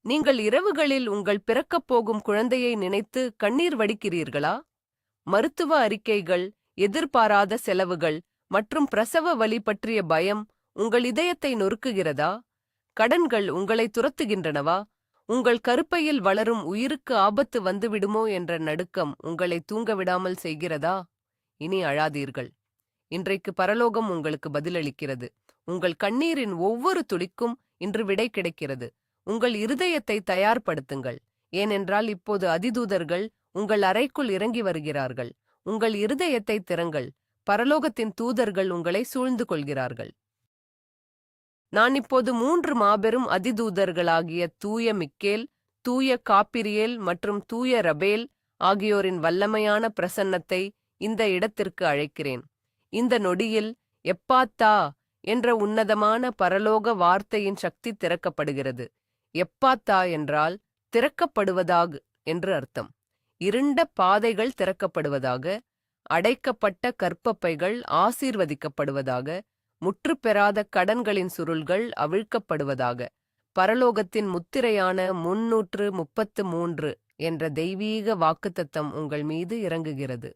நீங்கள் இரவுகளில் உங்கள் பிறக்கப் போகும் குழந்தையை நினைத்து கண்ணீர் வடிக்கிறீர்களா? மருத்துவ அறிக்கைகள், எதிர்பாராத செலவுகள் மற்றும் பிரசவ வலி பற்றிய பயம் உங்கள் இதயத்தை நொறுக்குகிறதா? கடன்கள் உங்களை துரத்துகின்றனவா? உங்கள் கருப்பையில் வளரும் உயிருக்கு ஆபத்து வந்துவிடுமோ என்ற நடுக்கம் உங்களை தூங்கவிடாமல் செய்கிறதா? இனி அழாதீர்கள். இன்றைக்கு பரலோகம் உங்களுக்கு பதிலளிக்கிறது. உங்கள் கண்ணீரின் ஒவ்வொரு துளிக்கும் இன்று விடை கிடைக்கிறது. உங்கள் இருதயத்தை தயார்படுத்துங்கள், ஏனென்றால் இப்போது அதிதூதர்கள் உங்கள் அறைக்குள் இறங்கி வருகிறார்கள். உங்கள் இருதயத்தை திறங்கள், பரலோகத்தின் தூதர்கள் உங்களை சூழ்ந்து கொள்கிறார்கள். நான் இப்போது 3 மாபெரும் அதிதூதர்களாகிய தூய மிக்கேல், தூய காப்பிரியேல் மற்றும் தூய ரபேல் ஆகியோரின் வல்லமையான பிரசன்னத்தை இந்த இடத்திற்கு அழைக்கிறேன். இந்த நொடியில் எப்பாத்தா என்ற உன்னதமான பரலோக வார்த்தையின் சக்தி திறக்கப்படுகிறது. எப்பாத்தா என்றால் திறக்கப்படுவதாக என்று அர்த்தம். இருண்ட பாதைகள் திறக்கப்படுவதாக, அடைக்கப்பட்ட கர்ப்பப்பைகள் ஆசீர்வதிக்கப்படுவதாக, முற்றுப்பெறாத கடன்களின் சுருள்கள் அவிழ்க்கப்படுவதாக. பரலோகத்தின் முத்திரையான 333 என்ற தெய்வீக வாக்குத்தத்தம் உங்கள் மீது இறங்குகிறது.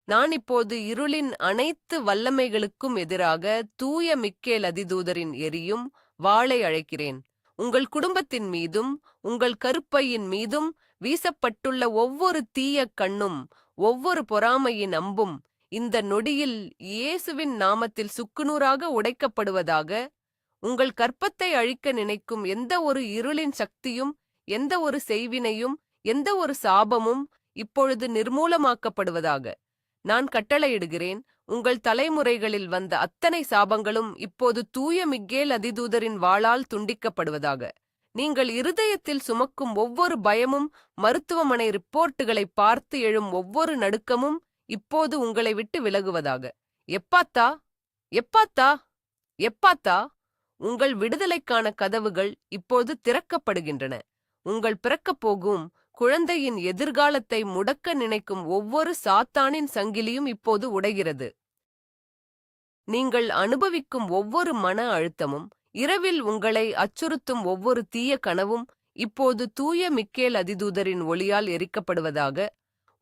நான் இப்போது இருளின் அனைத்து வல்லமைகளுக்கும் எதிராக தூய மிக்கேல் அதிதூதரின் எரியும் வாளை அழைக்கிறேன். உங்கள் குடும்பத்தின் மீதும் உங்கள் கருப்பையின் மீதும் வீசப்பட்டுள்ள ஒவ்வொரு தீய கண்ணும், ஒவ்வொரு பொறாமையின் அம்பும் இந்த நொடியில் இயேசுவின் நாமத்தில் சுக்குநூறாக உடைக்கப்படுவதாக. உங்கள் கற்பத்தை அழிக்க நினைக்கும் எந்த ஒரு இருளின் சக்தியும், எந்த ஒரு செய்வினையும், எந்த ஒரு சாபமும் இப்பொழுது நிர்மூலமாக்கப்படுவதாக. நான் கட்டளையிடுகிறேன், உங்கள் தலைமுறைகளில் வந்த அத்தனை சாபங்களும் இப்போது தூய மிக்கேல் அதிதூதரின் வாளால் துண்டிக்கப்படுவதாக. நீங்கள் இருதயத்தில் சுமக்கும் ஒவ்வொரு பயமும், மருத்துவமனை ரிப்போர்ட்டுகளை பார்த்து எழும் ஒவ்வொரு நடுக்கமும் இப்போது உங்களை விட்டு விலகுவதாக. எப்பாத்தா, எப்பாத்தா, எப்பாத்தா! உங்கள் விடுதலைக்கான கதவுகள் இப்போது திறக்கப்படுகின்றன. உங்கள் பிறக்கப் போகும் குழந்தையின் எதிர்காலத்தை முடக்க நினைக்கும் ஒவ்வொரு சாத்தானின் சங்கிலியும் இப்போது உடைகிறது. நீங்கள் அனுபவிக்கும் ஒவ்வொரு மன அழுத்தமும், இரவில் உங்களை அச்சுறுத்தும் ஒவ்வொரு தீய கனவும் இப்போது தூய மிக்கேல் அதிதூதரின் ஒளியால் எரிக்கப்படுவதாக.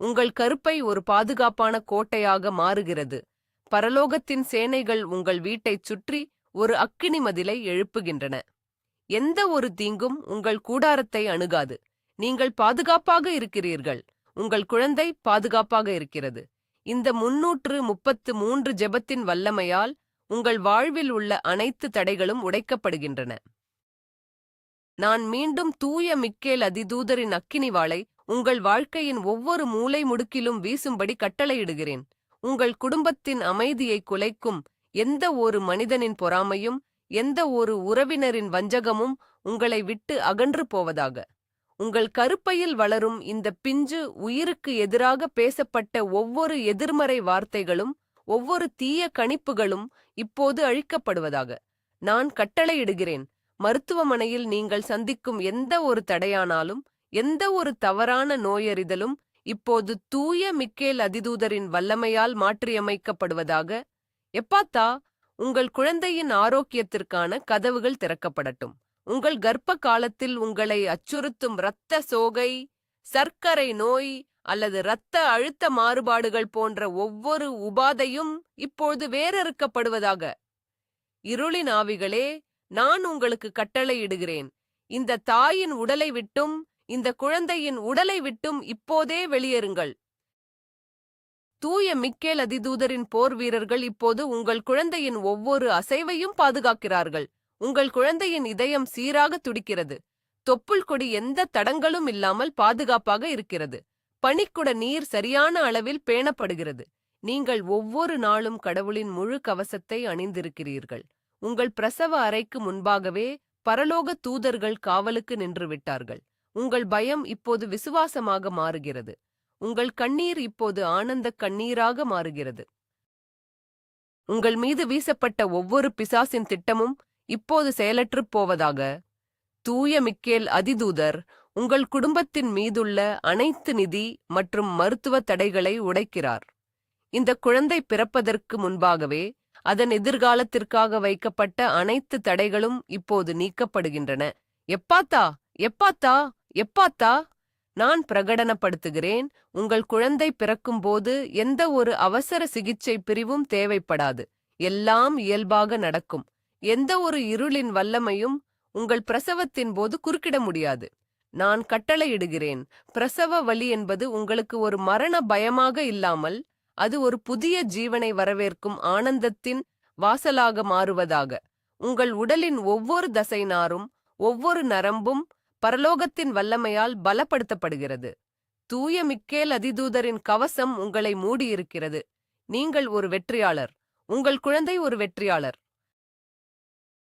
உங்கள் கருப்பை ஒரு பாதுகாப்பான கோட்டையாக மாறுகிறது. பரலோகத்தின் சேனைகள் உங்கள் வீட்டைச் சுற்றி ஒரு அக்கினி மதிலை எழுப்புகின்றன. எந்த ஒரு தீங்கும் உங்கள் கூடாரத்தை அணுகாது. நீங்கள் பாதுகாப்பாக இருக்கிறீர்கள். உங்கள் குழந்தை பாதுகாப்பாக இருக்கிறது. இந்த 333 ஜெபத்தின் வல்லமையால் உங்கள் வாழ்வில் உள்ள அனைத்து தடைகளும் உடைக்கப்படுகின்றன. நான் மீண்டும் தூய மிக்கேல் அதிதூதரின் அக்கினி வாளை உங்கள் வாழ்க்கையின் ஒவ்வொரு மூலை முடுக்கிலும் வீசும்படி கட்டளையிடுகிறேன். உங்கள் குடும்பத்தின் அமைதியை குலைக்கும் எந்த ஒரு மனிதனின் பொறாமையும், எந்த ஒரு உறவினரின் வஞ்சகமும் உங்களை விட்டு அகன்று போவதாக. உங்கள் கருப்பையில் வளரும் இந்த பிஞ்சு உயிருக்கு எதிராக பேசப்பட்ட ஒவ்வொரு எதிர்மறை வார்த்தைகளும், ஒவ்வொரு தீய கணிப்புகளும் இப்போது அழிக்கப்படுவதாக. நான் கட்டளையிடுகிறேன், மருத்துவமனையில் நீங்கள் சந்திக்கும் எந்த ஒரு தடையானாலும், எந்த ஒரு தவறான நோயறிதலும் இப்போது தூய மிக்கேல் அதிதூதரின் வல்லமையால் மாற்றியமைக்கப்படுவதாக. எப்பாத்தா, உங்கள் குழந்தையின் ஆரோக்கியத்திற்கான கதவுகள் திறக்கப்படட்டும். உங்கள் கர்ப்ப காலத்தில் உங்களை அச்சுறுத்தும் இரத்த சோகை, சர்க்கரை நோய் அல்லது இரத்த அழுத்த மாறுபாடுகள் போன்ற ஒவ்வொரு உபாதையும் இப்போது வேரறுக்கப்படுவதாக. இருளின் ஆவிகளே, நான் உங்களுக்கு கட்டளையிடுகிறேன், இந்த தாயின் உடலை விட்டும், இந்த குழந்தையின் உடலை விட்டும் இப்போதே வெளியேறுங்கள். தூய மிக்கேல் அதிதூதரின் போர் வீரர்கள் இப்போது உங்கள் குழந்தையின் ஒவ்வொரு அசைவையும் பாதுகாக்கிறார்கள். உங்கள் குழந்தையின் இதயம் சீராக துடிக்கிறது. தொப்புள் கொடி எந்த தடங்களும் இல்லாமல் பாதுகாப்பாக இருக்கிறது. பனிக்குட நீர் சரியான அளவில் பேணப்படுகிறது. நீங்கள் ஒவ்வொரு நாளும் கடவுளின் முழு கவசத்தை அணிந்திருக்கிறீர்கள். உங்கள் பிரசவ அறைக்கு முன்பாகவே பரலோக தூதர்கள் காவலுக்கு நின்று விட்டார்கள். உங்கள் பயம் இப்போது விசுவாசமாக மாறுகிறது. உங்கள் கண்ணீர் இப்போது ஆனந்த கண்ணீராக மாறுகிறது. உங்கள் மீது வீசப்பட்ட ஒவ்வொரு பிசாசின் திட்டமும் இப்போது செயலற்றுப் போவதாக. தூய மிக்கேல் அதிதூதர் உங்கள் குடும்பத்தின் மீதுள்ள அனைத்து நிதி மற்றும் மருத்துவ தடைகளை உடைக்கிறார். இந்த குழந்தை பிறப்பதற்கு முன்பாகவே அதன் எதிர்காலத்திற்காக வைக்கப்பட்ட அனைத்து தடைகளும் இப்போது நீக்கப்படுகின்றன. எப்பாத்தா, எப்பாத்தா, எப்பாத்தா, நான் பிரகடனப்படுத்துகிறேன், உங்கள் குழந்தை பிறக்கும்போது எந்த ஒரு அவசர சிகிச்சை பிரிவும் தேவைப்படாது. எல்லாம் இயல்பாக நடக்கும். எந்த ஒரு இருளின் வல்லமையும் உங்கள் பிரசவத்தின் போது குறுக்கிட முடியாது. நான் கட்டளையிடுகிறேன், பிரசவ வலி என்பது உங்களுக்கு ஒரு மரண பயமாக இல்லாமல், அது ஒரு புதிய ஜீவனை வரவேற்கும் ஆனந்தத்தின் வாசலாக மாறுவதாக. உங்கள் உடலின் ஒவ்வொரு தசைநாரும், ஒவ்வொரு நரம்பும் பரலோகத்தின் வல்லமையால் பலப்படுத்தப்படுகிறது. தூய மிக்கேல் அதிதூதரின் கவசம் உங்களை மூடியிருக்கிறது. நீங்கள் ஒரு வெற்றியாளர். உங்கள் குழந்தை ஒரு வெற்றியாளர்.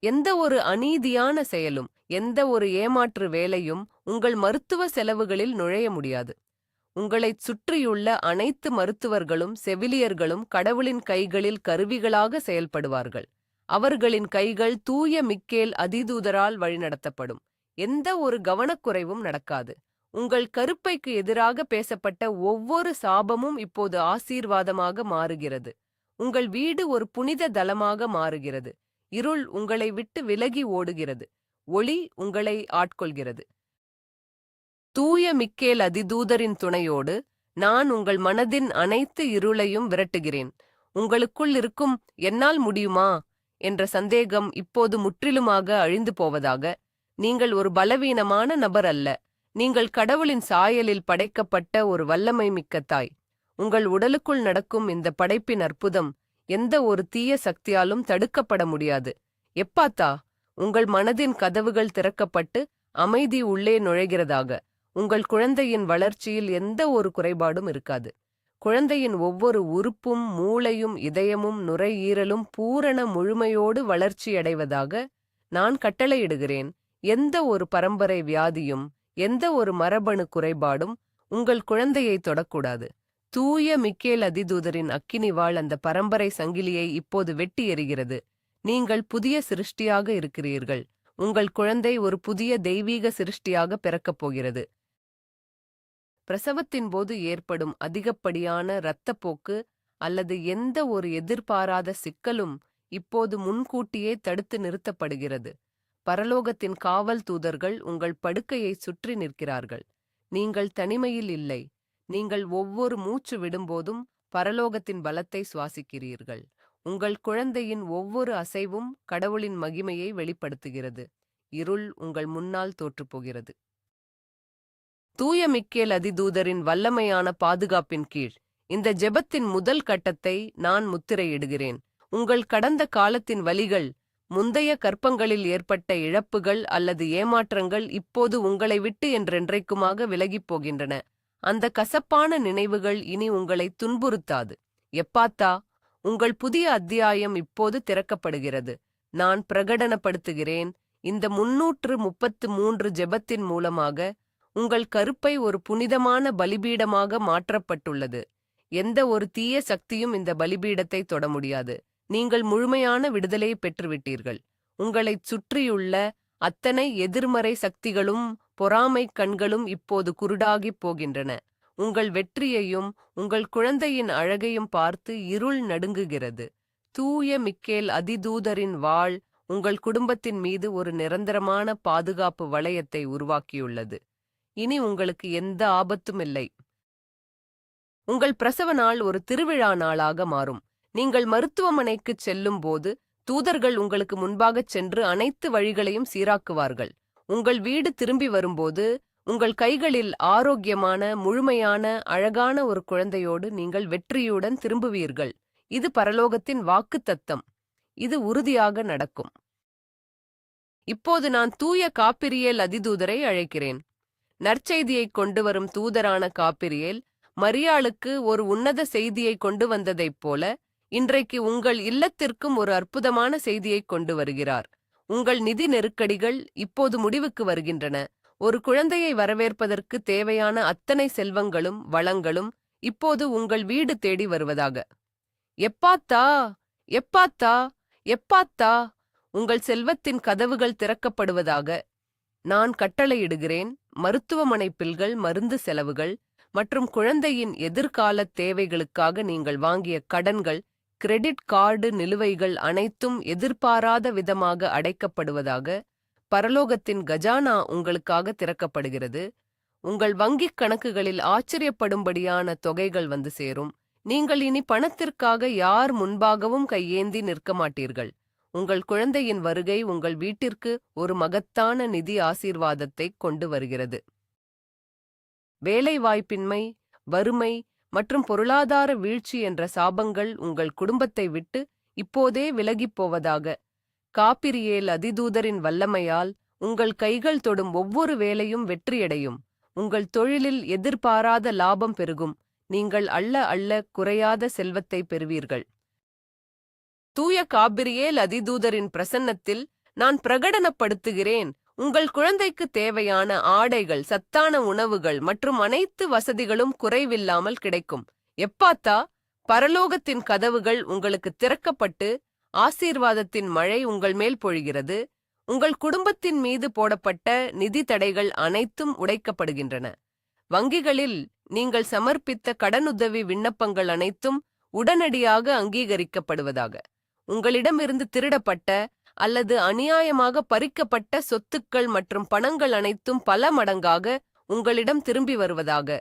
எந்த ஒரு அநீதியான செயலும், எந்த ஒரு ஏமாற்று வேலையும் உங்கள் மருத்துவ செலவுகளில் நுழைய முடியாது. உங்களைச் சுற்றியுள்ள அனைத்து மருத்துவர்களும் செவிலியர்களும் கடவுளின் கைகளில் கருவிகளாக செயல்படுவார்கள். அவர்களின் கைகள் தூய மிக்கேல் அதிதூதரால் வழிநடத்தப்படும். எந்த ஒரு கவனக்குறைவும் நடக்காது. உங்கள் கருப்பைக்கு எதிராக பேசப்பட்ட ஒவ்வொரு சாபமும் இப்போது ஆசீர்வாதமாக மாறுகிறது. உங்கள் வீடு ஒரு புனித தலமாக மாறுகிறது. இருள் உங்களை விட்டு விலகி ஓடுகிறது. ஒளி உங்களை ஆட்கொள்கிறது. தூய மிக்கேல் அதிதூதரின் துணையோடு நான் உங்கள் மனதின் அனைத்து இருளையும் விரட்டுகிறேன். உங்களுக்குள் இருக்கும் என்னால் முடியுமா என்ற சந்தேகம் இப்போது முற்றிலுமாக அழிந்து போவதாக. நீங்கள் ஒரு பலவீனமான நபர் அல்ல. நீங்கள் கடவுளின் சாயலில் படைக்கப்பட்ட ஒரு வல்லமை மிக்க தாய். உங்கள் உடலுக்குள் நடக்கும் இந்த படைப்பின் அற்புதம் எந்த ஒரு தீய சக்தியாலும் தடுக்கப்பட முடியாது. எப்பாத்தா, உங்கள் மனதின் கதவுகள் திறக்கப்பட்டு அமைதி உள்ளே நுழைகிறதாக. உங்கள் குழந்தையின் வளர்ச்சியில் எந்த ஒரு குறைபாடும் இருக்காது. குழந்தையின் ஒவ்வொரு உறுப்பும், மூளையும், இதயமும், நுரையீரலும் பூரண முழுமையோடு வளர்ச்சியடைவதாக நான் கட்டளையிடுகிறேன். எந்த ஒரு பரம்பரை வியாதியும், எந்த ஒரு மரபணு குறைபாடும் உங்கள் குழந்தையை தொடக்கூடாது. தூய மிக்கேல் அதிதூதரின் அக்கினிவாள் அந்த பரம்பரை சங்கிலியை இப்போது வெட்டி எறிகிறது. நீங்கள் புதிய சிருஷ்டியாக இருக்கிறீர்கள். உங்கள் குழந்தை ஒரு புதிய தெய்வீக சிருஷ்டியாக பிறக்கப் போகிறது. பிரசவத்தின் போது ஏற்படும் அதிகப்படியான இரத்தப்போக்கு அல்லது எந்த ஒரு எதிர்பாராத சிக்கலும் இப்போது முன்கூட்டியே தடுத்து நிறுத்தப்படுகிறது. பரலோகத்தின் காவல் தூதர்கள் உங்கள் படுக்கையை சுற்றி நிற்கிறார்கள். நீங்கள் தனிமையில் இல்லை. நீங்கள் ஒவ்வொரு மூச்சு விடும்போதும் பரலோகத்தின் பலத்தை சுவாசிக்கிறீர்கள். உங்கள் குழந்தையின் ஒவ்வொரு அசைவும் கடவுளின் மகிமையை வெளிப்படுத்துகிறது. இருள் உங்கள் முன்னால் தோற்றுப்போகிறது. தூய மிக்கேல் அதிதூதரின் வல்லமையான பாதுகாப்பின் கீழ் இந்த ஜெபத்தின் முதல் கட்டத்தை நான் முத்திரையிடுகிறேன். உங்கள் கடந்த காலத்தின் வலிகள், முந்தைய கற்பங்களில் ஏற்பட்ட இழப்புகள் அல்லது ஏமாற்றங்கள் இப்போது உங்களை விட்டு என்றென்றைக்குமாக விலகிப் போகின்றன. அந்த கசப்பான நினைவுகள் இனி உங்களை துன்புறுத்தாது. எப்பாத்தா, உங்கள் புதிய அத்தியாயம் இப்போது திறக்கப்படுகிறது. நான் பிரகடனப்படுத்துகிறேன், இந்த 333 ஜெபத்தின் மூலமாக உங்கள் கருப்பை ஒரு புனிதமான பலிபீடமாக மாற்றப்பட்டுள்ளது. எந்த ஒரு தீய சக்தியும் இந்த பலிபீடத்தை தொட முடியாது. நீங்கள் முழுமையான விடுதலையை பெற்றுவிட்டீர்கள். உங்களைச் சுற்றியுள்ள அத்தனை எதிர்மறை சக்திகளும் பொறாமை கண்களும் இப்போது குருடாகிப் போகின்றன. உங்கள் வெற்றியையும் உங்கள் குழந்தையின் அழகையும் பார்த்து இருள் நடுங்குகிறது. தூய மிக்கேல் அதிதூதரின் வாள் உங்கள் குடும்பத்தின் மீது ஒரு நிரந்தரமான பாதுகாப்பு வளையத்தை உருவாக்கியுள்ளது. இனி உங்களுக்கு எந்த ஆபத்தும் இல்லை. உங்கள் பிரசவ நாள் ஒரு திருவிழா நாளாக மாறும். நீங்கள் மருத்துவமனைக்குச் செல்லும் போது தூதர்கள் உங்களுக்கு முன்பாகச் சென்று அனைத்து வழிகளையும் சீராக்குவார்கள். உங்கள் வீடு திரும்பி வரும்போது உங்கள் கைகளில் ஆரோக்கியமான, முழுமையான, அழகான ஒரு குழந்தையோடு நீங்கள் வெற்றியுடன் திரும்புவீர்கள். இது பரலோகத்தின் வாக்குத்தத்தம். இது உறுதியாக நடக்கும். இப்போது நான் தூய காப்பிரியேல் அதிதூதரை அழைக்கிறேன். நற்செய்தியைக் கொண்டு வரும் தூதரான காப்பிரியேல் மரியாளுக்கு ஒரு உன்னத செய்தியை கொண்டு வந்ததைப் போல இன்றைக்கு உங்கள் இல்லத்திற்கும் ஒரு அற்புதமான செய்தியை கொண்டு வருகிறார். உங்கள் நிதி நெருக்கடிகள் இப்போது முடிவுக்கு வருகின்றன. ஒரு குழந்தையை வரவேற்பதற்கு தேவையான அத்தனை செல்வங்களும் வளங்களும் இப்போது உங்கள் வீடு தேடி வருவதாக. எப்பாத்தா, எப்பாத்தா, எப்பாத்தா, உங்கள் செல்வத்தின் கதவுகள் திறக்கப்படுவதாக நான் கட்டளையிடுகிறேன். மருத்துவமனை பில்கள், மருந்து செலவுகள் மற்றும் குழந்தையின் எதிர்கால தேவைகளுக்காக நீங்கள் வாங்கிய கடன்கள், கிரெடிட் கார்டு நிலுவைகள் அனைத்தும் எதிர்பாராத விதமாக அடைக்கப்படுவதாக. பரலோகத்தின் கஜானா உங்களுக்காக திறக்கப்படுகிறது. உங்கள் வங்கிக் கணக்குகளில் ஆச்சரியப்படும்படியான தொகைகள் வந்து சேரும். நீங்கள் இனி பணத்திற்காக யார் முன்பாகவும் கையேந்தி நிற்க மாட்டீர்கள். உங்கள் குழந்தையின் வருகை உங்கள் வீட்டிற்கு ஒரு மகத்தான நிதி ஆசீர்வாதத்தை கொண்டு வருகிறது. வேலைவாய்ப்பின்மை, வறுமை மற்றும் பொருளாதார வீழ்ச்சி என்ற சாபங்கள் உங்கள் குடும்பத்தை விட்டு இப்போதே விலகிப் போவதாக. காபிரியேல் அதிதூதரின் வல்லமையால் உங்கள் கைகள் தொடும் ஒவ்வொரு வேலையும் வெற்றியடையும். உங்கள் தொழிலில் எதிர்பாராத லாபம் பெருகும். நீங்கள் அள்ள குறையாத செல்வத்தை பெறுவீர்கள். தூய காபிரியேல் அதிதூதரின் பிரசன்னத்தில் நான் பிரகடனப்படுத்துகிறேன், உங்கள் குழந்தைக்கு தேவையான ஆடைகள், சத்தான உணவுகள் மற்றும் அனைத்து வசதிகளும் குறைவில்லாமல் கிடைக்கும். எப்பாத்தா, பரலோகத்தின் கதவுகள் உங்களுக்கு திறக்கப்பட்டு ஆசீர்வாதத்தின் மழை உங்கள் மேல் பொழிகிறது. உங்கள் குடும்பத்தின் மீது போடப்பட்ட நிதி தடைகள் அனைத்தும் உடைக்கப்படுகின்றன. வங்கிகளில் நீங்கள் சமர்ப்பித்த கடனுதவி விண்ணப்பங்கள் அனைத்தும் உடனடியாக அங்கீகரிக்கப்படுவதாக. உங்களிடமிருந்து திருடப்பட்ட அல்லது அநியாயமாக பறிக்கப்பட்ட சொத்துக்கள் மற்றும் பணங்கள் அனைத்தும் பல மடங்காக உங்களிடம் திரும்பி வருவதாக.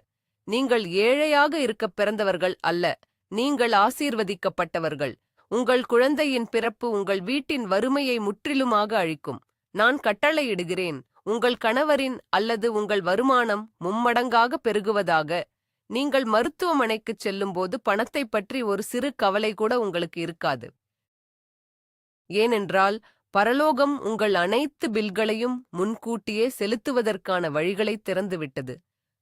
நீங்கள் ஏழையாக இருக்கப் பிறந்தவர்கள் அல்ல, நீங்கள் ஆசீர்வதிக்கப்பட்டவர்கள். உங்கள் குழந்தையின் பிறப்பு உங்கள் வீட்டின் வறுமையை முற்றிலுமாக அழிக்கும். நான் கட்டளையிடுகிறேன், உங்கள் கணவரின் அல்லது உங்கள் வருமானம் மும்மடங்காக பெருகுவதாக. நீங்கள் மருத்துவமனைக்குச் செல்லும்போது பணத்தை பற்றி ஒரு சிறு கவலை கூட உங்களுக்கு இருக்காது. ஏனென்றால் பரலோகம் உங்கள் அனைத்து பில்களையும் முன்கூட்டியே செலுத்துவதற்கான வழிகளை திறந்துவிட்டது.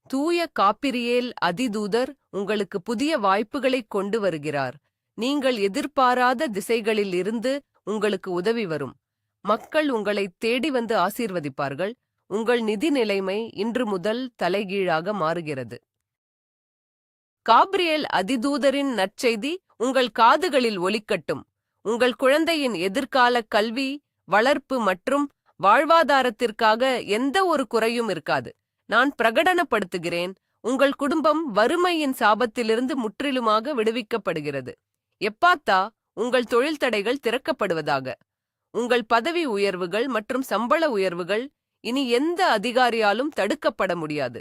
தூய காபிரியேல் அதிதூதர் உங்களுக்கு புதிய வாய்ப்புகளை கொண்டு வருகிறார். நீங்கள் எதிர்பாராத திசைகளில் இருந்து உங்களுக்கு உதவி வரும். மக்கள் உங்களை தேடி வந்து ஆசீர்வதிப்பார்கள். உங்கள் நிதி நிலைமை இன்று முதல் தலைகீழாக மாறுகிறது. காபிரியேல் அதிதூதரின் நற்செய்தி உங்கள் காதுகளில் ஒலிக்கட்டும். உங்கள் குழந்தையின் எதிர்கால கல்வி, வளர்ப்பு மற்றும் வாழ்வாதாரத்திற்காக எந்த ஒரு குறையும் இருக்காது. நான் பிரகடனப்படுத்துகிறேன், உங்கள் குடும்பம் வறுமையின் சாபத்திலிருந்து முற்றிலுமாக விடுவிக்கப்படுகிறது. எப்பாத்தா, உங்கள் தொழில் தடைகள் திறக்கப்படுவதாக. உங்கள் பதவி உயர்வுகள் மற்றும் சம்பள உயர்வுகள் இனி எந்த அதிகாரியாலும் தடுக்கப்பட முடியாது.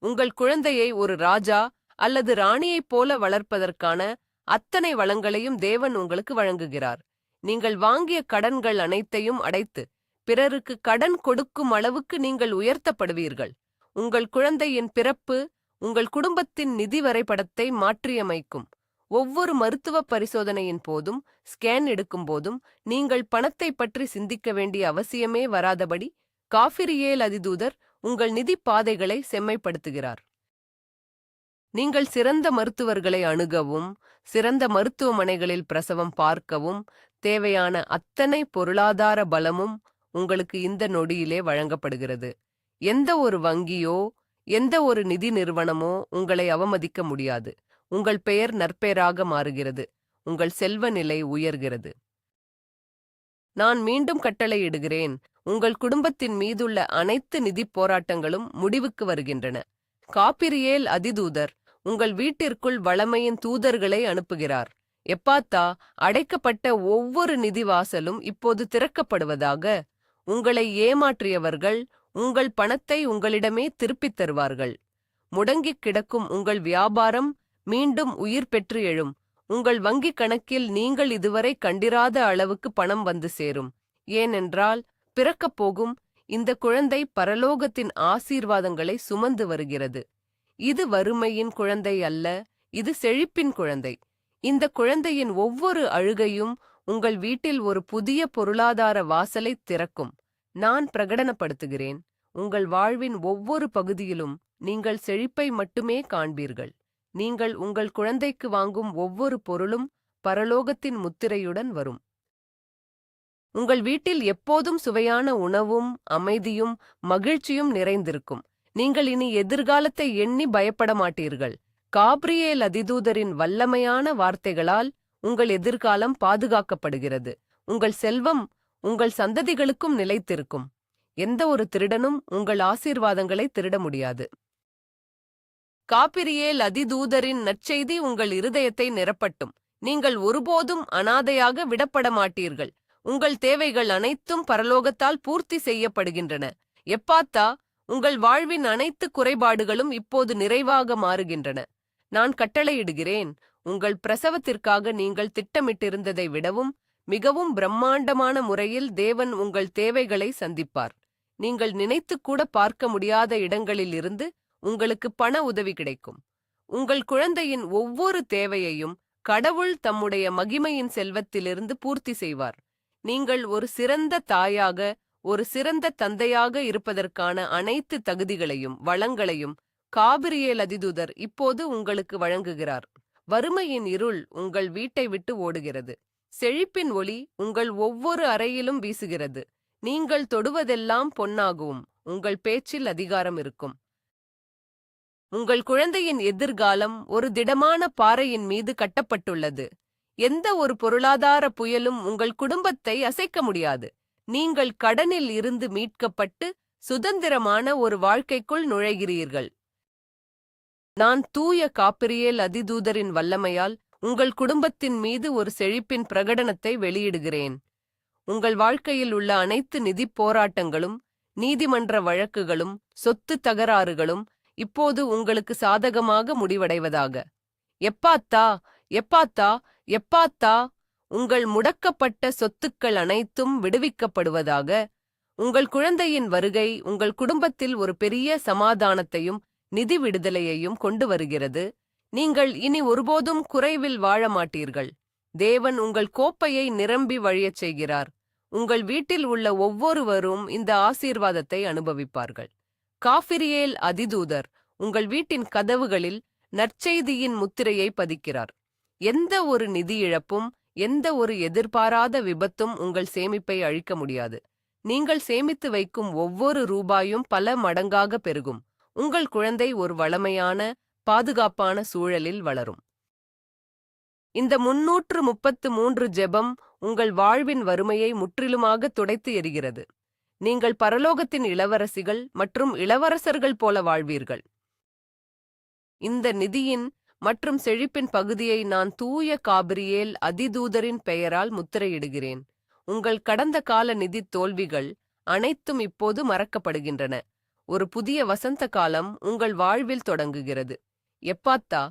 உங்கள் குழந்தையை ஒரு ராஜா அல்லது ராணியைப் போல வளர்ப்பதற்கான அத்தனை வளங்களையும் தேவன் உங்களுக்கு வழங்குகிறார். நீங்கள் வாங்கிய கடன்கள் அனைத்தையும் அடைத்து பிறருக்கு கடன் கொடுக்கும் அளவுக்கு நீங்கள் உயர்த்தப்படுவீர்கள். உங்கள் குழந்தையின் பிறப்பு உங்கள் குடும்பத்தின் நிதி வரைபடத்தை மாற்றியமைக்கும். ஒவ்வொரு மருத்துவ பரிசோதனையின் போதும், ஸ்கேன் எடுக்கும் போதும் நீங்கள் பணத்தை பற்றி சிந்திக்க வேண்டிய அவசியமே வராதபடி காபிரியேல் அதிதூதர் உங்கள் நிதி பாதைகளை செம்மைப்படுத்துகிறார். நீங்கள் சிறந்த மருத்துவர்களை அணுகவும், சிறந்த மருத்துவமனைகளில் பிரசவம் பார்க்கவும் தேவையான அத்தனை பொருளாதார பலமும் உங்களுக்கு இந்த நொடியிலே வழங்கப்படுகிறது. எந்த ஒரு வங்கியோ எந்த ஒரு நிதி நிறுவனமோ உங்களை அவமதிக்க முடியாது. உங்கள் பெயர் நற்பெயராக மாறுகிறது. உங்கள் செல்வ நிலை உயர்கிறது. நான் மீண்டும் கட்டளையிடுகிறேன், உங்கள் குடும்பத்தின் மீதுள்ள அனைத்து நிதி போராட்டங்களும் முடிவுக்கு வருகின்றன. காபிரியேல் அதிதூதர் உங்கள் வீட்டிற்குள் வளமையின் தூதர்களை அனுப்புகிறார். எப்பாத்தா, அடைக்கப்பட்ட ஒவ்வொரு நிதி வாசலும் இப்போது திறக்கப்படுவதாக. உங்களை ஏமாற்றியவர்கள் உங்கள் பணத்தை உங்களிடமே திருப்பித் தருவார்கள். முடங்கிக் கிடக்கும் உங்கள் வியாபாரம் மீண்டும் உயிர் பெற்று எழும். உங்கள் வங்கிக் கணக்கில் நீங்கள் இதுவரை கண்டிராத அளவுக்கு பணம் வந்து சேரும். ஏனென்றால் பிறக்கப் போகும் இந்த குழந்தை பரலோகத்தின் ஆசீர்வாதங்களை சுமந்து வருகிறது. இது வறுமையின் குழந்தை அல்ல, இது செழிப்பின் குழந்தை. இந்த குழந்தையின் ஒவ்வொரு அழுகையும் உங்கள் வீட்டில் ஒரு புதிய பொருளாதார வாசலை திறக்கும். நான் பிரகடனப்படுத்துகிறேன், உங்கள் வாழ்வின் ஒவ்வொரு பகுதியிலும் நீங்கள் செழிப்பை மட்டுமே காண்பீர்கள். நீங்கள் உங்கள் குழந்தைக்கு வாங்கும் ஒவ்வொரு பொருளும் பரலோகத்தின் முத்திரையுடன் வரும். உங்கள் வீட்டில் எப்போதும் சுவையான உணவும் அமைதியும் மகிழ்ச்சியும் நிறைந்திருக்கும். நீங்கள் இனி எதிர்காலத்தை எண்ணி பயப்பட மாட்டீர்கள். காபிரியேல் அதிதூதரின் வல்லமையான வார்த்தைகளால் உங்கள் எதிர்காலம் பாதுகாக்கப்படுகிறது. உங்கள் செல்வம் உங்கள் சந்ததிகளுக்கும் நிலைத்திருக்கும். எந்த ஒரு திருடனும் உங்கள் ஆசீர்வாதங்களை திருட முடியாது. காபிரியேல் அதிதூதரின் நற்செய்தி உங்கள் இருதயத்தை நிரப்பட்டும். நீங்கள் ஒருபோதும் அனாதையாக விடப்பட மாட்டீர்கள். உங்கள் தேவைகள் அனைத்தும் பரலோகத்தால் பூர்த்தி செய்யப்படுகின்றன. எப்பாத்தா, உங்கள் வாழ்வின் அனைத்து குறைபாடுகளும் இப்போது நிறைவாக மாறுகின்றன. நான் கட்டளையிடுகிறேன், உங்கள் பிரசவத்திற்காக நீங்கள் திட்டமிட்டிருந்ததை விடவும் மிகவும் பிரம்மாண்டமான முறையில் தேவன் உங்கள் தேவைகளை சந்திப்பார். நீங்கள் நினைத்து கூட பார்க்க முடியாத இடங்களில் இருந்து உங்களுக்கு பண உதவி கிடைக்கும். உங்கள் குழந்தையின் ஒவ்வொரு தேவையையும் கடவுள் தம்முடைய மகிமையின் செல்வத்திலிருந்து பூர்த்தி செய்வார். நீங்கள் ஒரு சிறந்த தாயாக, ஒரு சிறந்த தந்தையாக இருப்பதற்கான அனைத்து தகுதிகளையும் வளங்களையும் காபிரியேல் அதிதூதர் இப்போது உங்களுக்கு வழங்குகிறார். வறுமையின் இருள் உங்கள் வீட்டை விட்டு ஓடுகிறது. செழிப்பின் ஒளி உங்கள் ஒவ்வொரு அறையிலும் வீசுகிறது. நீங்கள் தொடுவதெல்லாம் பொன்னாகவும் உங்கள் பேச்சில் அதிகாரம் இருக்கும். உங்கள் குழந்தையின் எதிர்காலம் ஒரு திடமான பாறையின் மீது கட்டப்பட்டுள்ளது. எந்த ஒரு பொருளாதார புயலும் உங்கள் குடும்பத்தை அசைக்க முடியாது. நீங்கள் கடனில் இருந்து மீட்கப்பட்டு சுதந்திரமான ஒரு வாழ்க்கைக்குள் நுழைகிறீர்கள். நான் தூய காபிரியேல் அதிதூதரின் வல்லமையால் உங்கள் குடும்பத்தின் மீது ஒரு செழிப்பின் பிரகடனத்தை வெளியிடுகிறேன். உங்கள் வாழ்க்கையில் உள்ள அனைத்து நிதிப் போராட்டங்களும், நீதிமன்ற வழக்குகளும், சொத்து தகராறுகளும் இப்போது உங்களுக்கு சாதகமாக முடிவடைவதாக. எப்பாத்தா, எப்பாத்தா, எப்பாத்தா, உங்கள் முடக்கப்பட்ட சொத்துக்கள் அனைத்தும் விடுவிக்கப்படுவதாக. உங்கள் குழந்தையின் வருகை உங்கள் குடும்பத்தில் ஒரு பெரிய சமாதானத்தையும் நிதி விடுதலையையும் கொண்டு வருகிறது. நீங்கள் இனி ஒருபோதும் குறைவில் வாழ மாட்டீர்கள். தேவன் உங்கள் கோப்பையை நிரம்பி வழியச் செய்கிறார். உங்கள் வீட்டில் உள்ள ஒவ்வொருவரும் இந்த ஆசீர்வாதத்தை அனுபவிப்பார்கள். காபிரியேல் அதிதூதர் உங்கள் வீட்டின் கதவுகளில் நற்செய்தியின் முத்திரையை பதிக்கிறார். எந்த ஒரு நிதி இழப்பும், எந்த ஒரு எதிர்பாராத விபத்தும் உங்கள் சேமிப்பை அழிக்க முடியாது. நீங்கள் சேமித்து வைக்கும் ஒவ்வொரு ரூபாயும் பல மடங்காக பெருகும். உங்கள் குழந்தை ஒரு வளமையான, பாதுகாப்பான சூழலில் வளரும். இந்த 333 ஜெபம் உங்கள் வாழ்வின் வறுமையை முற்றிலுமாக துடைத்து எறிகிறது. நீங்கள் பரலோகத்தின் இளவரசிகள் மற்றும் இளவரசர்கள் போல வாழ்வீர்கள். இந்த நிதியின் மற்றும் செழிப்பின் பகுதியை நான் தூய காபிரியேல் அதிதூதரின் பெயரால் முத்திரையிடுகிறேன். உங்கள் கடந்த கால நிதி தோல்விகள் அனைத்தும் இப்போது மறக்கப்படுகின்றன. ஒரு புதிய வசந்த காலம் உங்கள் வாழ்வில் தொடங்குகிறது. எப்பாத்தா,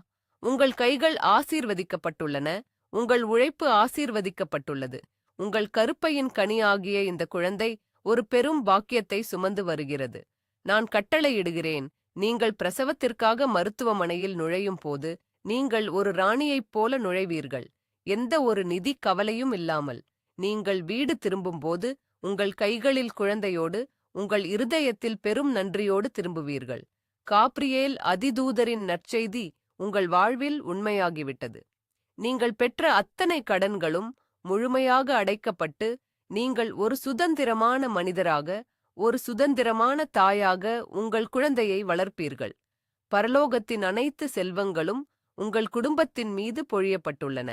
உங்கள் கைகள் ஆசீர்வதிக்கப்பட்டுள்ளன. உங்கள் உழைப்பு ஆசீர்வதிக்கப்பட்டுள்ளது. உங்கள் கருப்பையின் கனியாகிய இந்த குழந்தை ஒரு பெரும் பாக்கியத்தை சுமந்து வருகிறது. நான் கட்டளையிடுகிறேன், நீங்கள் பிரசவத்திற்காக மருத்துவமனையில் நுழையும் போது நீங்கள் ஒரு ராணியைப் போல நுழைவீர்கள். எந்த ஒரு நிதி கவலையும் இல்லாமல். நீங்கள் வீடு திரும்பும்போது உங்கள் கைகளில் குழந்தையோடு, உங்கள் இருதயத்தில் பெரும் நன்றியோடு திரும்புவீர்கள். காபிரியேல் அதிதூதரின் நற்செய்தி உங்கள் வாழ்வில் உண்மையாகிவிட்டது. நீங்கள் பெற்ற அத்தனை கடன்களும் முழுமையாக அடைக்கப்பட்டு நீங்கள் ஒரு சுதந்திரமான மனிதராக, ஒரு சுதந்திரமான தாயாக உங்கள் குழந்தையை வளர்ப்பீர்கள். பரலோகத்தின் அனைத்து செல்வங்களும் உங்கள் குடும்பத்தின் மீது பொழியப்பட்டுள்ளன.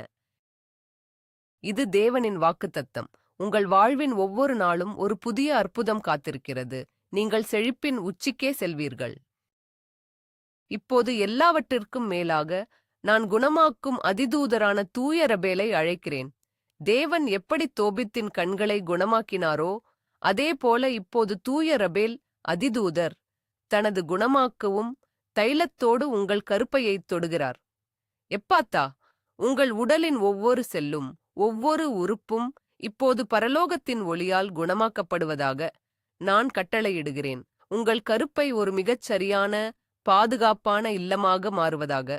இது தேவனின் வாக்குத்தத்தம். உங்கள் வாழ்வின் ஒவ்வொரு நாளும் ஒரு புதிய அற்புதம் காத்திருக்கிறது. நீங்கள் செழிப்பின் உச்சிக்கே செல்வீர்கள். இப்போது எல்லாவற்றிற்கும் மேலாக நான் குணமாக்கும் அதிதூதரான தூய ரபேலை அழைக்கிறேன். தேவன் எப்படி தோபித்தின் கண்களை குணமாக்கினாரோ அதேபோல இப்போது தூய ரபேல் அதிதூதர் தனது குணமாக்கவும் தைலத்தோடு உங்கள் கருப்பையைத் தொடுகிறார். எப்பாத்தா, உங்கள் உடலின் ஒவ்வொரு செல்லும், ஒவ்வொரு உறுப்பும் இப்போது பரலோகத்தின் ஒளியால் குணமாக்கப்படுவதாக நான் கட்டளையிடுகிறேன். உங்கள் கருப்பை ஒரு மிகச் சரியான, பாதுகாப்பான இல்லமாக மாறுவதாக.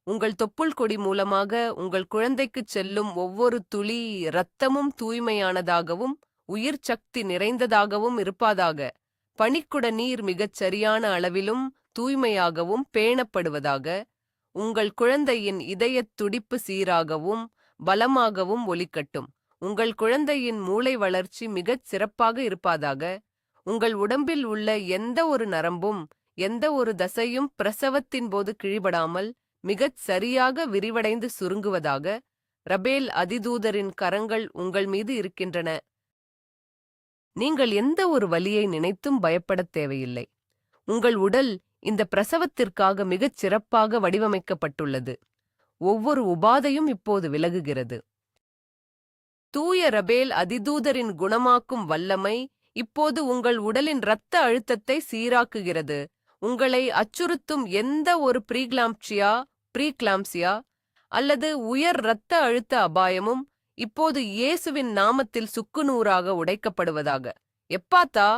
உங்கள் தொப்புள் கொடி மூலமாக உங்கள் குழந்தைக்குச் செல்லும் ஒவ்வொரு துளி இரத்தமும் தூய்மையானதாகவும் உயிர் சக்தி நிறைந்ததாகவும் இருப்பதாக. பனிக்குட நீர் மிகச் சரியான அளவிலும் தூய்மையாகவும் பேணப்படுவதாக. உங்கள் குழந்தையின் இதயத் துடிப்பு சீராகவும் பலமாகவும் ஒலிக்கட்டும். உங்கள் குழந்தையின் மூளை வளர்ச்சி மிகச் சிறப்பாக இருப்பதாக. உங்கள் உடம்பில் உள்ள எந்த ஒரு நரம்பும், எந்த ஒரு தசையும் பிரசவத்தின் போது கிழிபடாமல் மிகச் சரியாக விரிவடைந்து சுருங்குவதாக. ரபேல் அதிதூதரின் கரங்கள் உங்கள் மீது இருக்கின்றன. நீங்கள் எந்த ஒரு வலியை நினைத்தும் பயப்படத் தேவையில்லை. உங்கள் உடல் இந்த பிரசவத்திற்காக மிகச் சிறப்பாக வடிவமைக்கப்பட்டுள்ளது. ஒவ்வொரு உபாதையும் இப்போது விலகுகிறது. தூய ரபேல் அதிதூதரின் குணமாக்கும் வல்லமை இப்போது உங்கள் உடலின் இரத்த அழுத்தத்தை சீராக்குகிறது. உங்களை அச்சுறுத்தும் எந்த ஒரு ப்ரீக்ளாம்சியா அல்லது உயர் இரத்த அழுத்த அபாயமும் இப்போது இயேசுவின் நாமத்தில் சுக்குநூறாக உடைக்கப்படுவதாக. எப்பாத்தா,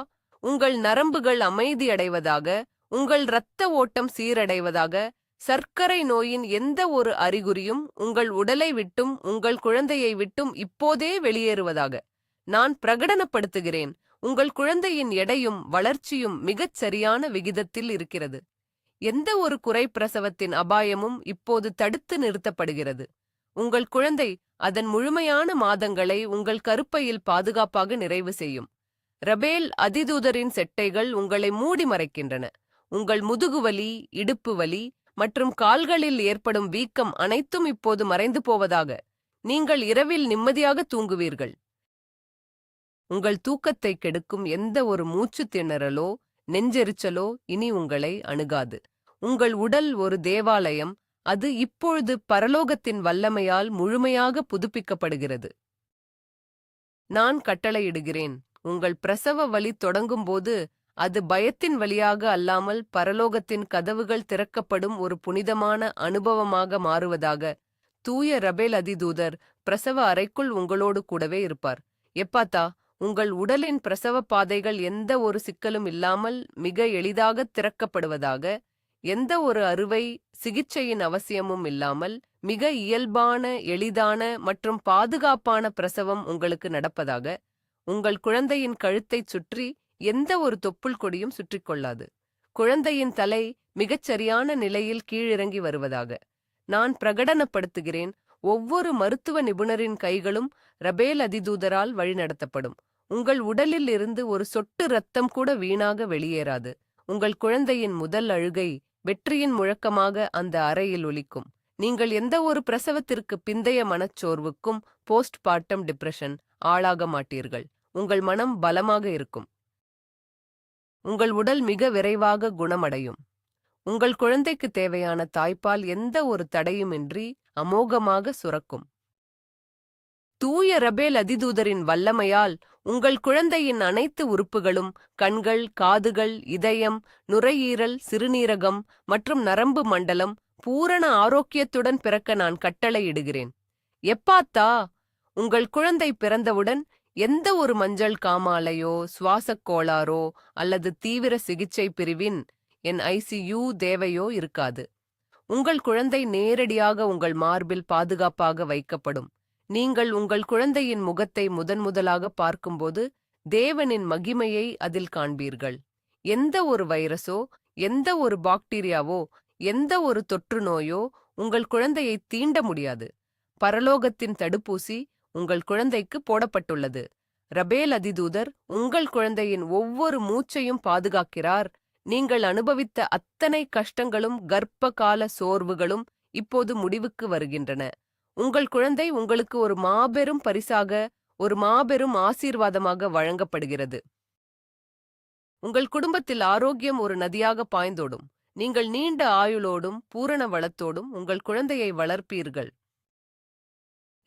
உங்கள் நரம்புகள் அமைதியடைவதாக, உங்கள் இரத்த ஓட்டம் சீரடைவதாக. சர்க்கரை நோயின் எந்த ஒரு அறிகுறியும் உங்கள் உடலை விட்டும் உங்கள் குழந்தையை விட்டும் இப்போதே வெளியேறுவதாக நான் பிரகடனப்படுத்துகிறேன். உங்கள் குழந்தையின் எடையும் வளர்ச்சியும் மிகச் சரியான விகிதத்தில் இருக்கிறது. எந்த ஒரு குறைப்பிரசவத்தின் அபாயமும் இப்போது தடுத்து நிறுத்தப்படுகிறது. உங்கள் குழந்தை அதன் முழுமையான மாதங்களை உங்கள் கருப்பையில் பாதுகாப்பாக நிறைவு செய்யும். ரபேல் அதிதூதரின் செட்டைகள் உங்களை மூடி மறைக்கின்றன. உங்கள் முதுகுவலி, இடுப்பு வலி மற்றும் கால்களில் ஏற்படும் வீக்கம் அனைத்தும் இப்போது மறைந்து போவதாக. நீங்கள் இரவில் நிம்மதியாக தூங்குவீர்கள். உங்கள் தூக்கத்தை கெடுக்கும் எந்த ஒரு மூச்சு திணறலோ நெஞ்செரிச்சலோ இனி உங்களை அணுகாது. உங்கள் உடல் ஒரு தேவாலயம், அது இப்பொழுது பரலோகத்தின் வல்லமையால் முழுமையாக புதுப்பிக்கப்படுகிறது. நான் கட்டளையிடுகிறேன், உங்கள் பிரசவ வலி தொடங்கும்போது அது பயத்தின் வழியாக அல்லாமல் பரலோகத்தின் கதவுகள் திறக்கப்படும் ஒரு புனிதமான அனுபவமாக மாறுவதாக. தூய ரபேல் அதிதூதர் பிரசவ அறைக்குள் உங்களோடு கூடவே இருப்பார். எப்பாத்தா, உங்கள் உடலின் பிரசவ பாதைகள் எந்த ஒரு சிக்கலும் இல்லாமல் மிக எளிதாக திறக்கப்படுவதாக. எந்த ஒரு அறுவை சிகிச்சையின் அவசியமும் இல்லாமல் மிக இயல்பான, எளிதான மற்றும் பாதுகாப்பான பிரசவம் உங்களுக்கு நடப்பதாக. உங்கள் குழந்தையின் கழுத்தைச் சுற்றி எந்த ஒரு தொப்புள் கொடியும் சுற்றிக் கொள்ளாது. குழந்தையின் தலை மிகச் சரியான நிலையில் கீழிறங்கி வருவதாக நான் பிரகடனப்படுத்துகிறேன். ஒவ்வொரு மருத்துவ நிபுணரின் கைகளும் ரபேல் அதிதூதரால் வழிநடத்தப்படும். உங்கள் உடலில் இருந்து ஒரு சொட்டு இரத்தம் கூட வீணாக வெளியேறாது. உங்கள் குழந்தையின் முதல் அழுகை வெற்றியின் முழக்கமாக அந்த அறையில் ஒலிக்கும். நீங்கள் எந்த ஒரு பிரசவத்திற்கு பிந்தைய மனச்சோர்வுக்கும் போஸ்ட்பார்ட்டம் டிப்ரெஷன் ஆளாக மாட்டீர்கள். உங்கள் மனம் பலமாக இருக்கும். உங்கள் உடல் மிக விரைவாக குணமடையும். உங்கள் குழந்தைக்கு தேவையான தாய்ப்பால் எந்த ஒரு தடையுமின்றி அமோகமாக சுரக்கும். தூய ரபேல் அதிதூதரின் வல்லமையால் உங்கள் குழந்தையின் அனைத்து உறுப்புகளும், கண்கள், காதுகள், இதயம், நுரையீரல், சிறுநீரகம் மற்றும் நரம்பு மண்டலம் பூரண ஆரோக்கியத்துடன் பிறக்க நான் கட்டளையிடுகிறேன். எப்பாத்தா, உங்கள் குழந்தை பிறந்தவுடன் எந்த ஒரு மஞ்சள் காமாலையோ, சுவாசக் கோளாறோ அல்லது தீவிர சிகிச்சை பிரிவின் ICU தேவையோ இருக்காது. உங்கள் குழந்தை நேரடியாக உங்கள் மார்பில் பாதுகாப்பாக வைக்கப்படும். நீங்கள் உங்கள் குழந்தையின் முகத்தை முதன்முதலாக பார்க்கும்போது தேவனின் மகிமையை அதில் காண்பீர்கள். எந்த ஒரு வைரஸோ, எந்த ஒரு பாக்டீரியாவோ, எந்த ஒரு தொற்று நோயோ உங்கள் குழந்தையை தீண்ட முடியாது. பரலோகத்தின் தடுப்பூசி உங்கள் குழந்தைக்கு போடப்பட்டுள்ளது. ரபேல் அதிதூதர் உங்கள் குழந்தையின் ஒவ்வொரு மூச்சையும் பாதுகாக்கிறார். நீங்கள் அனுபவித்த அத்தனை கஷ்டங்களும் கர்ப்ப கால சோர்வுகளும் இப்போது முடிவுக்கு வருகின்றன. உங்கள் குழந்தை உங்களுக்கு ஒரு மாபெரும் பரிசாக, ஒரு மாபெரும் ஆசீர்வாதமாக வழங்கப்படுகிறது. உங்கள் குடும்பத்தில் ஆரோக்கியம் ஒரு நதியாக பாய்ந்தோடும். நீங்கள் நீண்ட ஆயுளோடும் பூரண வளத்தோடும் உங்கள் குழந்தையை வளர்ப்பீர்கள்.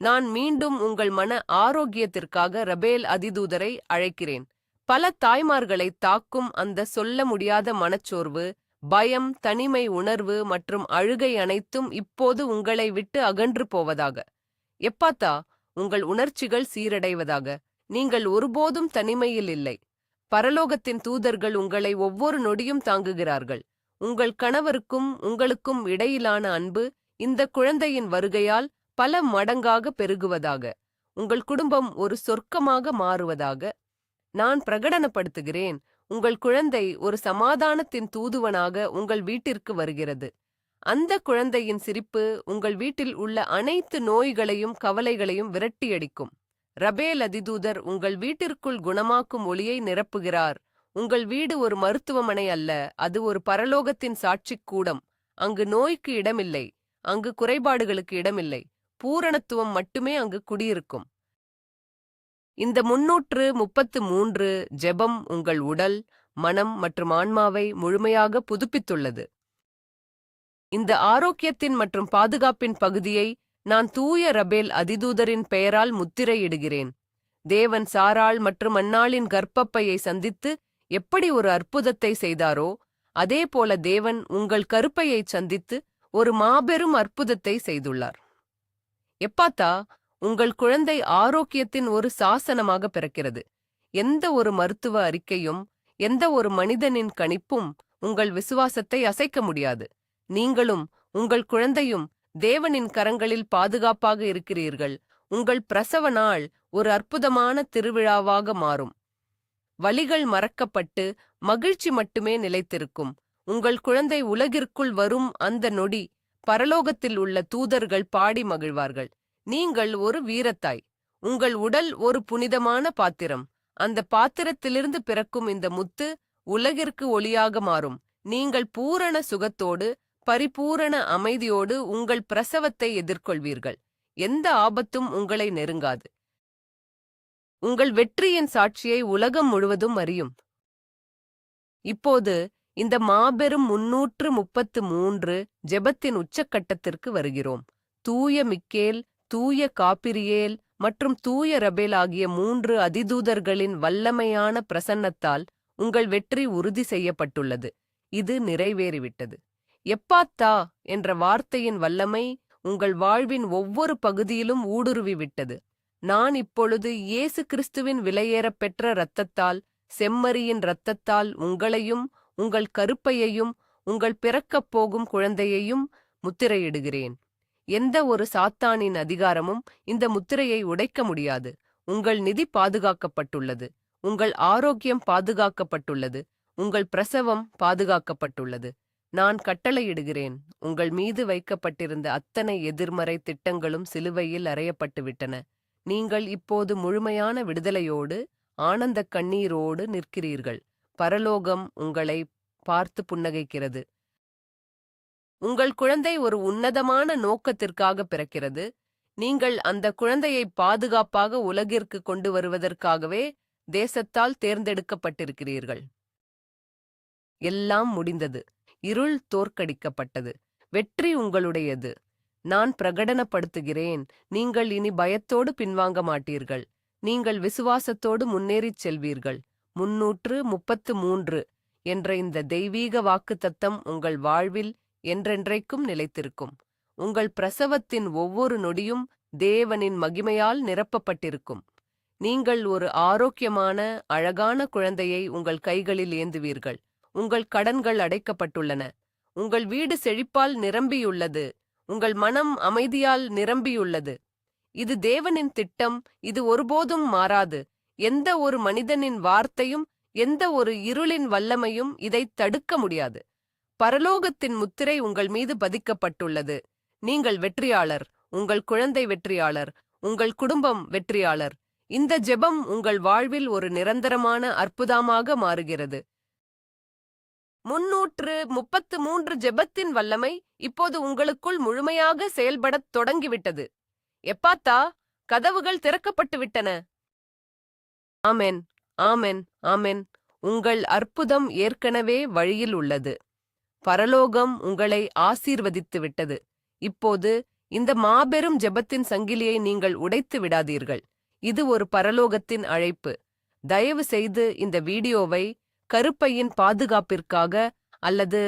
நான் மீண்டும் உங்கள் மன ஆரோக்கியத்திற்காக ரபேல் அதிதூதரை அழைக்கிறேன். பல தாய்மார்களை தாக்கும் அந்த சொல்ல முடியாத மனச்சோர்வு, பயம், தனிமை உணர்வு மற்றும் அழுகை அனைத்தும் இப்போது உங்களை விட்டு அகன்று போவதாக. எப்பாத்தா, உங்கள் உணர்ச்சிகள் சீரடைவதாக. நீங்கள் ஒருபோதும் தனிமையில் இல்லை. பரலோகத்தின் தூதர்கள் உங்களை ஒவ்வொரு நொடியும் தாங்குகிறார்கள். உங்கள் கணவருக்கும் உங்களுக்கும் இடையிலான அன்பு இந்த குழந்தையின் வருகையால் பல மடங்காக பெருகுவதாக. உங்கள் குடும்பம் ஒரு சொர்க்கமாக மாறுவதாக நான் பிரகடனப்படுத்துகிறேன். உங்கள் குழந்தை ஒரு சமாதானத்தின் தூதுவனாக உங்கள் வீட்டிற்கு வருகிறது. அந்த குழந்தையின் சிரிப்பு உங்கள் வீட்டில் உள்ள அனைத்து நோய்களையும் கவலைகளையும் விரட்டியடிக்கும். ரபேல் அதிதூதர் உங்கள் வீட்டிற்குள் குணமாக்கும் ஒளியை நிரப்புகிறார். உங்கள் வீடு ஒரு மருத்துவமனை அல்ல, அது ஒரு பரலோகத்தின் சாட்சிக் கூடம். அங்கு நோய்க்கு இடமில்லை, அங்கு குறைபாடுகளுக்கு இடமில்லை, பூரணத்துவம் மட்டுமே அங்கு குடியிருக்கும். இந்த 333 ஜெபம் உங்கள் உடல், மனம் மற்றும் ஆன்மாவை முழுமையாக புதுப்பித்துள்ளது. இந்த ஆரோக்கியத்தின் மற்றும் பாதுகாப்பின் பகுதியை நான் தூய ரபேல் அதிதூதரின் பெயரால் முத்திரையிடுகிறேன். தேவன் சாராள் மற்றும் அன்னாளின் கர்ப்பப்பையை சந்தித்து எப்படி ஒரு அற்புதத்தை செய்தாரோ, அதேபோல தேவன் உங்கள் கருப்பையை சந்தித்து ஒரு மாபெரும் அற்புதத்தை செய்துள்ளார். எப்பாத்தா, உங்கள் குழந்தை ஆரோக்கியத்தின் ஒரு சாசனமாக பிறக்கிறது. எந்த ஒரு மருத்துவ அறிக்கையும் எந்த ஒரு மனிதனின் கணிப்பும் உங்கள் விசுவாசத்தை அசைக்க முடியாது. நீங்களும் உங்கள் குழந்தையும் தேவனின் கரங்களில் பாதுகாப்பாக இருக்கிறீர்கள். உங்கள் பிரசவ நாள் ஒரு அற்புதமான திருவிழாவாக மாறும். வலிகள் மறக்கப்பட்டு மகிழ்ச்சி மட்டுமே நிலைத்திருக்கும். உங்கள் குழந்தை உலகிற்குள் வரும் அந்த நொடி பரலோகத்தில் உள்ள தூதர்கள் பாடி மகிழ்வார்கள். நீங்கள் ஒரு வீரத்தாய். உங்கள் உடல் ஒரு புனிதமான பாத்திரம். அந்த பாத்திரத்திலிருந்து பிறக்கும் இந்த முத்து உலகிற்கு ஒளியாக மாறும். நீங்கள் பூரண சுகத்தோடு பரிபூரண அமைதியோடு உங்கள் பிரசவத்தை எதிர்கொள்வீர்கள். எந்த ஆபத்தும் உங்களை நெருங்காது. உங்கள் வெற்றியின் சாட்சியை உலகம் முழுவதும் அறியும். இப்போது இந்த மாபெரும் 333 ஜெபத்தின் உச்சக்கட்டத்திற்கு வருகிறோம். தூய மிக்கேல், தூய காபிரியேல் மற்றும் தூய ரபேல் ஆகிய 3 அதிதூதர்களின் வல்லமையான பிரசன்னத்தால் உங்கள் வெற்றி உறுதி செய்யப்பட்டுள்ளது. இது நிறைவேறிவிட்டது. எப்பாத்தா என்ற வார்த்தையின் வல்லமை உங்கள் வாழ்வின் ஒவ்வொரு பகுதியிலும் ஊடுருவிவிட்டது. நான் இப்பொழுது இயேசு கிறிஸ்துவின் விலையேறப் பெற்ற இரத்தத்தால், செம்மறியின் இரத்தத்தால் உங்களையும் உங்கள் கருப்பையையும் உங்கள் பிறக்கப் போகும் குழந்தையையும் முத்திரையிடுகிறேன். எந்த ஒரு சாத்தானின் அதிகாரமும் இந்த முத்திரையை உடைக்க முடியாது. உங்கள் நிதி பாதுகாக்கப்பட்டுள்ளது. உங்கள் ஆரோக்கியம் பாதுகாக்கப்பட்டுள்ளது. உங்கள் பிரசவம் பாதுகாக்கப்பட்டுள்ளது. நான் கட்டளையிடுகிறேன். உங்கள் மீது வைக்கப்பட்டிருந்த அத்தனை எதிர்மறை திட்டங்களும் சிலுவையில் அறையப்பட்டுவிட்டன. நீங்கள் இப்போது முழுமையான விடுதலையோடு ஆனந்த கண்ணீரோடு நிற்கிறீர்கள். பரலோகம் உங்களை பார்த்து புன்னகைக்கிறது. உங்கள் குழந்தை ஒரு உன்னதமான நோக்கத்திற்காக பிறக்கிறது. நீங்கள் அந்த குழந்தையை பாதுகாப்பாக உலகிற்கு கொண்டு வருவதற்காகவே தேசத்தால் தேர்ந்தெடுக்கப்பட்டிருக்கிறீர்கள். எல்லாம் முடிந்தது. இருள் தோற்கடிக்கப்பட்டது. வெற்றி உங்களுடையது. நான் பிரகடனப்படுத்துகிறேன். நீங்கள் இனி பயத்தோடு பின்வாங்க மாட்டீர்கள். நீங்கள் விசுவாசத்தோடு முன்னேறிச் செல்வீர்கள். 333 என்ற இந்த தெய்வீக வாக்குத்தத்தம் உங்கள் வாழ்வில் என்றென்றைக்கும் நிலைத்திருக்கும். உங்கள் பிரசவத்தின் ஒவ்வொரு நொடியும் தேவனின் மகிமையால் நிரப்பப்பட்டிருக்கும். நீங்கள் ஒரு ஆரோக்கியமான, அழகான குழந்தையை உங்கள் கைகளில் ஏந்துவீர்கள். உங்கள் கடன்கள் அடைக்கப்பட்டுள்ளன. உங்கள் வீடு செழிப்பால் நிரம்பியுள்ளது. உங்கள் மனம் அமைதியால் நிரம்பியுள்ளது. இது தேவனின் திட்டம். இது ஒருபோதும் மாறாது. எந்த ஒரு மனிதனின் வார்த்தையும் எந்த ஒரு இருளின் வல்லமையும் இதை தடுக்க முடியாது. பரலோகத்தின் முத்திரை உங்கள் மீது பதிக்கப்பட்டுள்ளது. நீங்கள் வெற்றியாளர். உங்கள் குழந்தை வெற்றியாளர். உங்கள் குடும்பம் வெற்றியாளர். இந்த ஜெபம் உங்கள் வாழ்வில் ஒரு நிரந்தரமான அற்புதமாக மாறுகிறது. 333 ஜெபத்தின் வல்லமை இப்போது உங்களுக்குள் முழுமையாக செயல்படத் தொடங்கிவிட்டது. எப்பாத்தா, கதவுகள் திறக்கப்பட்டு விட்டன. ஆமென், ஆமென், ஆமென். உங்கள் அற்புதம் ஏற்கனவே வழியில் உள்ளது. பரலோகம் உங்களை ஆசீர்வதித்து விட்டது. இப்போது இந்த மாபெரும் ஜெபத்தின் சங்கிலியை நீங்கள் உடைத்து விடாதீர்கள். இது ஒரு பரலோகத்தின் அழைப்பு. தயவு செய்து இந்த வீடியோவை கருப்பையின் பாதுகாப்பிற்காக அல்லது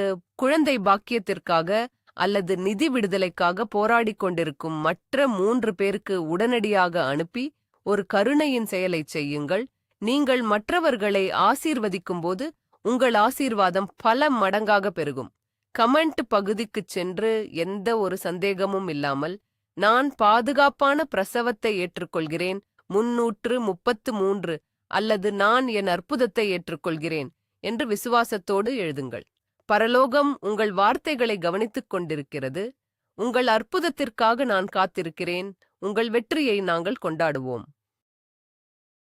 குழந்தை பாக்கியத்திற்காக அல்லது நிதி விடுதலைக்காக போராடிக் கொண்டிருக்கும் மற்ற 3 பேருக்கு உடனடியாக அனுப்பி ஒரு கருணையின் செயலை செய்யுங்கள். நீங்கள் மற்றவர்களை ஆசீர்வதிக்கும்போது உங்கள் ஆசீர்வாதம் பல மடங்காக பெருகும். கமெண்ட் பகுதிக்குச் சென்று எந்த ஒரு சந்தேகமும் இல்லாமல், நான் பாதுகாப்பான பிரசவத்தை ஏற்றுக்கொள்கிறேன் 333 அல்லது நான் என் அற்புதத்தை ஏற்றுக்கொள்கிறேன் என்று விசுவாசத்தோடு எழுதுங்கள். பரலோகம் உங்கள் வார்த்தைகளை கவனித்துக் கொண்டிருக்கிறது. உங்கள் அற்புதத்திற்காக நான் காத்திருக்கிறேன். உங்கள் வெற்றியை நாங்கள் கொண்டாடுவோம்.